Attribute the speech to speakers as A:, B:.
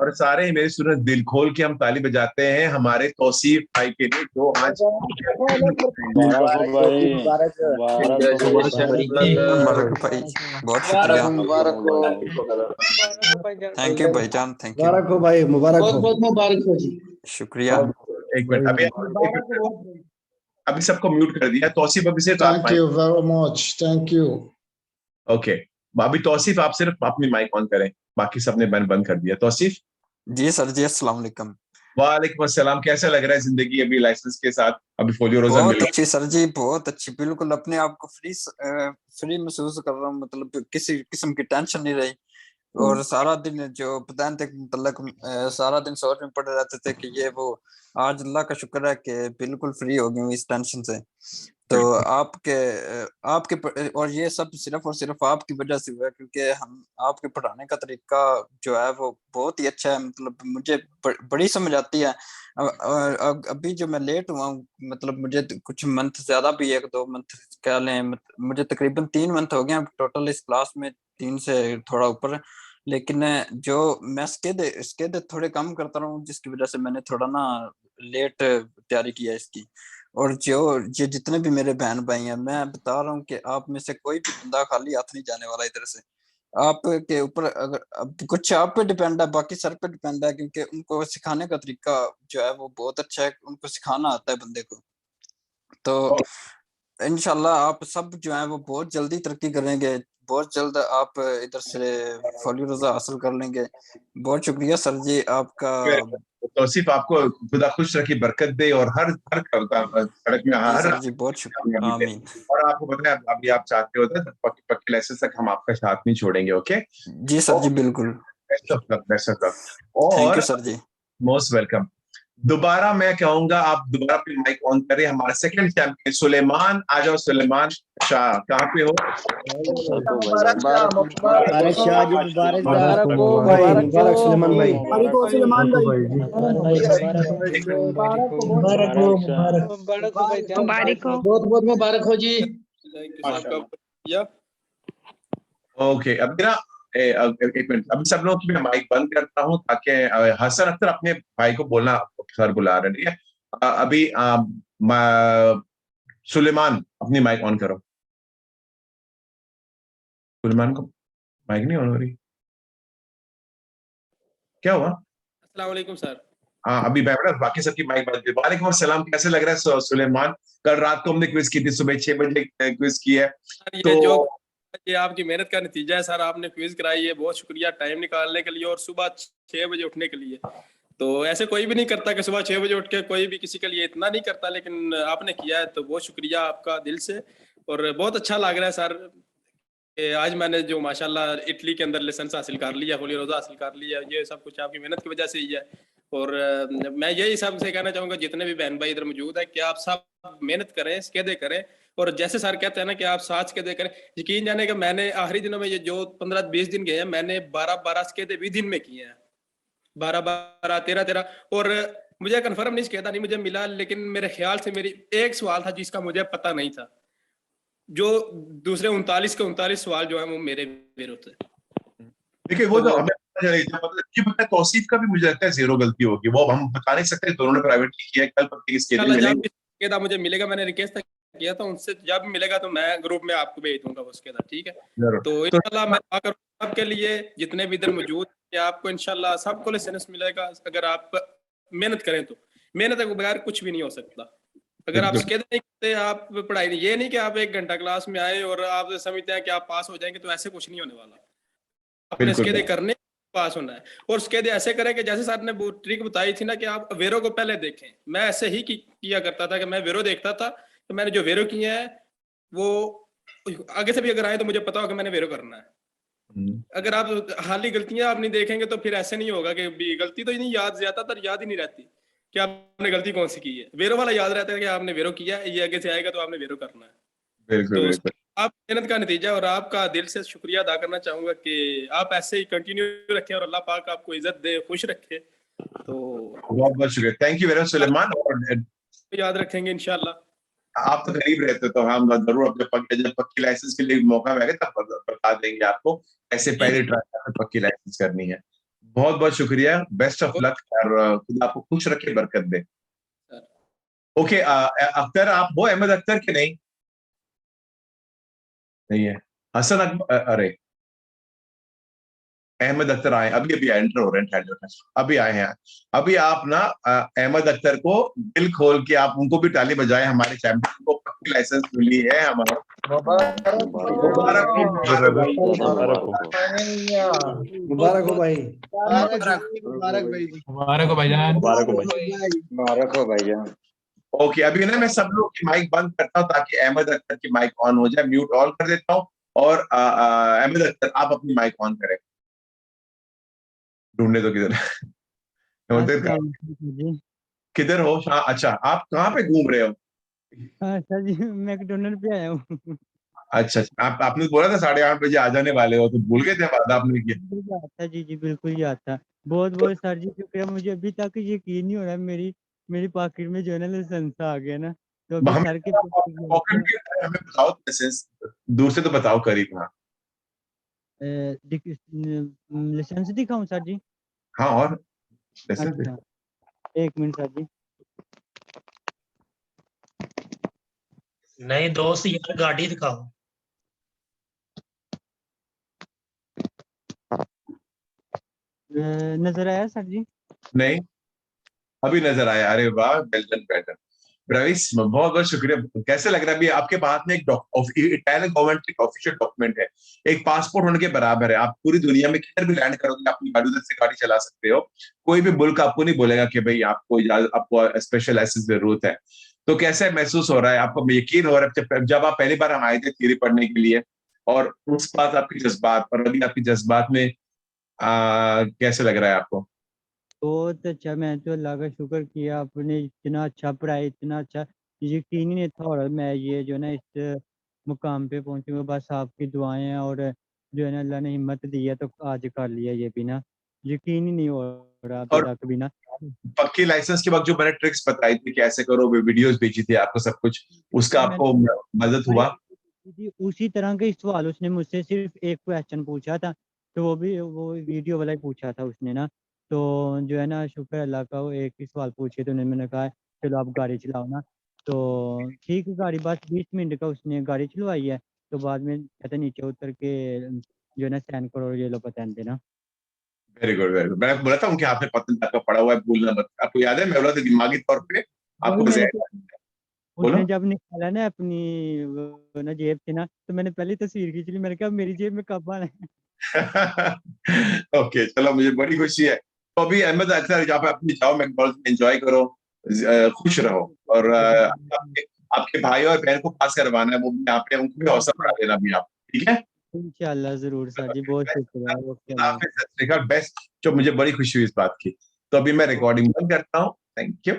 A: और सारे ही मेरे स्टूडेंट दिल खोल के हम ताली बजाते हैं हमारे तौसीफ भाई के लिए जो आज
B: मुबारक हो भाई, मुबारक हो
C: मुबारक भाई, बहुत शुक्रिया।
B: मुबारक हो।
C: थैंक यू भाईजान, थैंक यू,
D: मुबारक हो भाई, मुबारक
E: बहुत
D: हो।
E: बहुत मुबारक हो जी।
C: शुक्रिया।
A: एक मिनट अभी सबको म्यूट कर दिया। तौसीफ अभी सिर्फ आप
E: thank you very much, thank you.
A: Okay, अभी तौसीफ आप सिर्फ अपनी माइक ऑन करें, बाकी सबने बंद कर दिया। तौसीफ
C: जी सर जी, अस्सलाम वालेकुम।
A: वालेकुम अस्सलाम। कैसा लग रहा है जिंदगी अभी लाइसेंस के साथ? अभी फोलियो रोजा मिल
C: बहुत अच्छी सर जी, बहुत अच्छी, बिल्कुल अपने आप को फ्री महसूस कर रहा हूँ, मतलब किसी किस्म की टेंशन नहीं रही। और सारा दिन जो पता तक मतलब सारा दिन सोच में पड़े रहते थे कि ये वो, आज अल्लाह का शुक्र है कि बिल्कुल फ्री हो गई हूँ इस टेंशन से। तो आपके और ये सब सिर्फ और सिर्फ आपकी वजह से हुआ है, क्योंकि हम आपके पढ़ाने का तरीका जो है वो बहुत ही अच्छा है, मतलब मुझे बड़ी समझ आती है। अभी जो मैं लेट हुआ हूँ, मतलब मुझे कुछ मंथ ज्यादा भी, 1-2 मंथ कह लें, मुझे तकरीबन 3 मंथ हो गए हैं टोटल इस क्लास में, 3 से थोड़ा ऊपर। लेकिन जो मैं इसके थोड़े कम करता रहा हूँ, जिसकी वजह से मैंने थोड़ा ना लेट तैयारी किया इसकी। और जो जितने भी मेरे बहन भाई हैं, मैं बता रहा हूँ कि आप में से कोई भी बंदा खाली हाथ नहीं जाने वाला इधर से। आपके ऊपर अगर अब कुछ आप पे डिपेंड है, बाकी सर पे डिपेंड है, क्योंकि उनको सिखाने का तरीका जो है वो बहुत अच्छा है, उनको सिखाना आता है बंदे को। तो इंशाल्लाह आप सब जो है वो बहुत जल्दी तरक्की करेंगे, बहुत जल्द आप इधर से फौली रोजा हासिल कर लेंगे। बहुत शुक्रिया सर जी आपका।
A: तौसीफ आपको खुदा खुश रखी, बरकत दे और हर हर सड़क में
C: जी
A: हर
C: सर जी, बहुत शुक्रिया, आमीन।
A: और आपको पता है अभी आप चाहते होते हैं पक्के लाइसेंस तक हम आपका साथ नहीं छोड़ेंगे। ओके
C: जी सर जी, बिल्कुल।
A: Best of luck, best of luck.
C: Thank
A: और
C: यू सर जी।
A: Most welcome. दोबारा मैं कहूंगा आप दोबारा अपनी माइक ऑन करें। हमारा सेकंड चैंपियन सुलेमान, आ जाओ सुलेमान शाह, कहाँ पे हो?
D: मुबारक शाह जी, मुबारक हो भाई, मुबारक सुलेमान भाई।
E: मुबारक हो सुलेमान भाई,
B: मुबारक हो।
F: मुबारक हो।
E: बहुत बहुत मुबारक हो जी।
A: ओके, अभी ना एक मिनट, अभी सब लोग की मैं माइक बंद करता हूँ ताकि हसन अख्तर अपने भाई को बोलना, सर बुला रहे हैं, ठीक है? अभी सुलेमान अपनी माइक ऑन करो। सुलेमान को माइक नहीं ऑन हो रही, क्या हुआ?
G: अस्सलाम वालेकुम सर।
A: हाँ अभी बेटा, बाकी सबकी माइक बंद कर। वालेकुम अस्सलाम, कैसे लग रहा है सुलेमान? कल रात को हमने क्विज की थी, सुबह 6 बजे क्विज की है।
G: ये आपकी मेहनत का नतीजा है सर, आपने क्विज कराई है, बहुत शुक्रिया टाइम निकालने के लिए और सुबह 6 बजे उठने के लिए। तो ऐसे कोई भी नहीं करता कि सुबह 6 बजे उठ के, कोई भी किसी के लिए इतना नहीं करता, लेकिन आपने किया है तो बहुत शुक्रिया आपका दिल से। और बहुत अच्छा लग रहा है सर कि आज मैंने जो माशाल्लाह इटली के अंदर लाइसेंस हासिल कर लिया, फौली रोजा हासिल कर लिया, ये सब कुछ आपकी मेहनत की वजह से ही है। और मैं यही सबसे कहना चाहूँगा, जितने भी बहन भाई इधर मौजूद है, कि आप सब मेहनत करें, स्केदे करें। और जैसे सर कहते हैं ना कि आप 7 स्केदे करें, यकीन जाने कि मैंने आखिरी दिनों में ये जो 15-20 दिन गए हैं, मैंने 12-12 स्केदे भी दिन में किए हैं, 12-12, 13-13। और मुझे कन्फर्म नहीं स्केदा नहीं मुझे मिला, लेकिन मेरे ख्याल से मेरी एक सवाल था जिसका मुझे पता नहीं था, जो दूसरे 39 के 39 सवाल जो है वो मेरे विरुद्ध है।
A: देखिए वो तो हमें पता है, तौसीफ का भी मुझे लगता है 0 गलती होगी, वो हम बता नहीं सकते, दोनों ने प्राइवेटली किया है। कल पक्के इसके लिए मिलेंगे,
G: मुझे मिलेगा, मैंने रिक्वेस्ट किया था उनसे, जब मिलेगा तो मैं ग्रुप में आपको भेज दूंगा उसके साथ, ठीक है? तो इंशाल्लाह मैं आपके लिए जितने भी इधर मौजूद है, आपको इंशाल्लाह सबको लाइसेंस मिलेगा, अगर आप मेहनत करें तो। मेहनत के बगैर कुछ भी नहीं हो सकता। अगर आप स्केद नहीं करते, आप पढ़ाई नहीं, ये नहीं कि आप 1 घंटा क्लास में आए और आप समझते हैं कि आप पास हो जाएंगे, तो ऐसे कुछ नहीं होने वाला। अपने स्केदे करने पास होना है, और स्केदे ऐसे करें कि जैसे सर ने वो ट्रिक बताई थी ना कि आप वेरो को पहले देखें। मैं ऐसे ही किया करता था कि मैं वेरो देखता था, तो मैंने जो वेरो किया है वो आगे से भी अगर आए तो मुझे पता होगा मैंने वेरो करना है। अगर आप हाली गलतियां आप नहीं देखेंगे तो फिर ऐसे नहीं होगा कि गलती तो नहीं याद, ज्यादातर याद ही नहीं रहती कि आपने गलती कौन सी की है। वेरो वाला याद रहता है कि आपने वेरो किया है, ये आगे से आएगा तो आपने वेरो करना है। तो आप मेहनत का नतीजा, और आपका दिल से शुक्रिया अदा करना चाहूंगा कि आप ऐसे ही कंटिन्यू रखें और अल्लाह पाक आपको इज्जत दे, खुश रखे। तो
A: बहुत बहुत शुक्रिया, thank you very much Suleman. और
G: याद रखेंगे इंशाल्लाह।
A: आप तो करीब रहते तो हम जरूर जब पक्की लाइसेंस के लिए मौका मिलेगा तब बता देंगे आपको, ऐसे पहले ट्राई पक्की लाइसेंस करनी है। बहुत बहुत शुक्रिया, बेस्ट ऑफ लक, और खुदा आपको खुश रखे, बरकत दे। ओके, अख्तर आप हो, अहमद अख्तर के नहीं? नहीं है। हसन अरे अहमद अख्तर आए, अभी अभी एंटर हो रहे हैं, अभी आए हैं। अभी आप ना अहमद अख्तर को दिल खोल के आप उनको भी ताली बजाएं, हमारे चैंपियन को पक्की लाइसेंस मिली है हमारा।
D: मुबारक हो भाई।
B: मुबारक हो भाईजान।
D: मुबारक हो भाईजान।
A: ओके, अभी ना मैं सब लोग की माइक बंद करता हूँ ताकि अहमद अख्तर की माइक ऑन हो जाए, म्यूट ऑन कर देता हूँ, और अहमद अख्तर आप अपनी माइक ऑन करें। ढूंढने तो किधर किधर हो? हाँ, अच्छा, आप कहाँ पे घूम रहे हो?
H: सर जी मैकडोनल्ड पे आया हूँ।
A: अच्छा, आपने बोला था 8:30 बजे आ जाने वाले हो, तो भूल गए थे, वादा आपने किया।
H: आता जी जी बिल्कुल याद था। बहुत बहुत सर जी शुक्रिया, मुझे अभी तक यकीन नहीं हो रहा मेरी मेरी पॉकेट में जो है ना लाइसेंस आ गया ना, तो अभी सर के
A: पॉकेट में हमें बताओ लाइसेंस, दूर से तो बताओ, करीब। हाँ
H: लाइसेंस दिखाऊं सर जी?
A: हाँ, और
H: अच्छा, एक मिनट सर जी।
I: नहीं दोस्त यार, गाड़ी दिखाओ।
H: नजर आया सर जी?
A: नहीं, अभी नजर आया। अरे वाह, बेल्टन पैटर्न। रईस, बहुत बहुत शुक्रिया। कैसे लग रहा है? अभी आपके पास में एक इटालियन गवर्नमेंट की ऑफिशियल डॉक्यूमेंट है, एक पासपोर्ट होने के बराबर है। आप पूरी दुनिया में किधर भी लैंड करोगे, अपनी गाड़ी उधर से गाड़ी चला सकते हो। कोई भी मुल्क आपको नहीं बोलेगा कि भाई आपको स्पेशल लाइसेंस की जरूरत है। तो कैसे महसूस हो रहा है आपको? यकीन हो रहा है जब आप पहली बार हम आए थे थियरी पढ़ने के लिए, और उस बात आपके जज्बात और अभी आपके जज्बात में कैसे लग रहा है आपको?
H: बहुत अच्छा, मैं तो अल्लाह का शुक्र किया, आपने इतना अच्छा पढ़ाई, इतना अच्छा, यकीन ही नहीं था और मैं ये जो है ना इस मुकाम पे पहुंचूंगा, बस आपकी दुआएं हैं, और जो है ना अल्लाह ने हिम्मत दी है तो आज कर लिया, ये भी ना यकीन ही नहीं हो रहा अभी
A: और
H: तक भी ना।
A: पक्की लाइसेंस के वक्त जो मैंने ट्रिक्स बताई थी कैसे करो, वीडियोस भेजी थी आपको, सब कुछ उसका आपको मदद हुआ?
H: उसी तरह के सवाल उसने मुझसे सिर्फ एक क्वेश्चन पूछा था, तो वो भी वो वीडियो वाला ही पूछा था उसने ना, तो जो है ना शुक्र अल्लाह का, वो एक ही सवाल पूछे तो मैंने कहा चलो आप गाड़ी चलाओ ना, तो ठीक है, गाड़ी बस 20 मिनट का उसने गाड़ी चलवाई है, तो बाद में कहते नीचे उतर के जो है ना साइन करो, ये लो पतन देना।
A: Very good, very good. मैंने बोला था उनके हाथ में पतन आपका पड़ा हुआ है, भूलना मत। आपको याद है? मैं बोला था दिमागी तौर पे आपको बोलो।
H: उसने जब निकाला ना अपनी वो ना जेब से ना, तो मैंने पहले तस्वीर खींच ली, मैंने कहा मेरी जेब में कब आना है।
A: ओके, चलो, मुझे बड़ी खुशी है। तो अभी अहमद अख्तर, जहाँ पे अपनी जाओ, मैकडॉनल्ड्स एंजॉय करो, खुश रहो, और आपके भाई और बहन को पास करवाना है, वो भी यहाँ पे, उनको भी हौसला बढ़ा देना भी आप, ठीक है?
H: इंशाल्लाह जरूर सर जी, बहुत शुक्रिया। ओके,
A: बेस्ट, जो मुझे बड़ी खुशी हुई इस बात की। तो अभी मैं रिकॉर्डिंग बंद करता हूँ। Thank you.